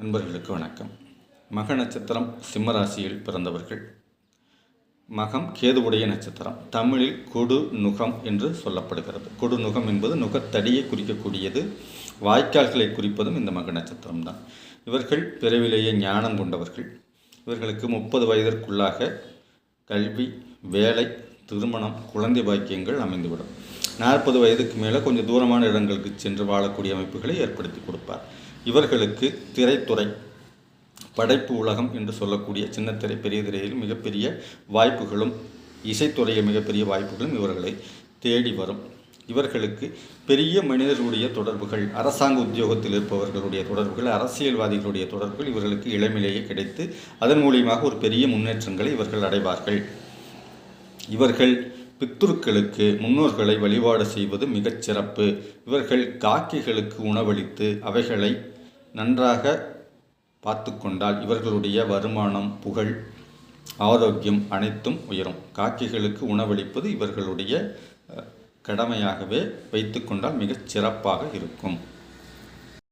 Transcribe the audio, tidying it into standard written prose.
நண்பர்களுக்கு வணக்கம். மக நட்சத்திரம் சிம்மராசியில் பிறந்தவர்கள். மகம் கேதுவுடைய நட்சத்திரம். தமிழில் கொடு நுகம் என்று சொல்லப்படுகிறது. கொடு நுகம் என்பது நுகத்தடியை குறிக்கக்கூடியது. வாய்க்கால்களை குறிப்பதும் இந்த மக நட்சத்திரம்தான். இவர்கள் பிறவிலேயே ஞானம் கொண்டவர்கள். இவர்களுக்கு 30 வயதிற்குள்ளாக கல்வி, வேலை, திருமணம், குழந்தை பாக்கியங்கள் அமைந்துவிடும். 40 வயதுக்கு மேலே கொஞ்சம் தூரமான இடங்களுக்கு சென்று வாழக்கூடிய அமைப்புகளை ஏற்படுத்தி கொடுப்பார். இவர்களுக்கு திரைத்துறை, படைப்பு உலகம் என்று சொல்லக்கூடிய சின்னத்திரை, பெரிய திரையில் மிகப்பெரிய வாய்ப்புகளும், இசைத்துறையில் மிகப்பெரிய வாய்ப்புகளும் இவர்களை தேடி வரும். இவர்களுக்கு பெரிய மனிதர்களுடைய தொடர்புகள், அரசாங்க உத்தியோகத்தில் இருப்பவர்களுடைய தொடர்புகள், அரசியல்வாதிகளுடைய தொடர்புகள் இவர்களுக்கு இளமையிலேயே கிடைத்து அதன் மூலியமாக ஒரு பெரிய முன்னேற்றங்களை இவர்கள் அடைவார்கள். இவர்கள் பித்ருக்களுக்கு, முன்னோர்களை வழிபாடு செய்வது மிகச் சிறப்பு. இவர்கள் காக்கைகளுக்கு உணவளித்து அவைகளை நன்றாக பார்த்து கொண்டால் இவர்களுடைய வருமானம், புகழ், ஆரோக்கியம் அனைத்தும் உயரும். காக்கைகளுக்கு உணவளிப்பது இவர்களுடைய கடமையாகவே வைத்து கொண்டால் மிகச் சிறப்பாக இருக்கும்.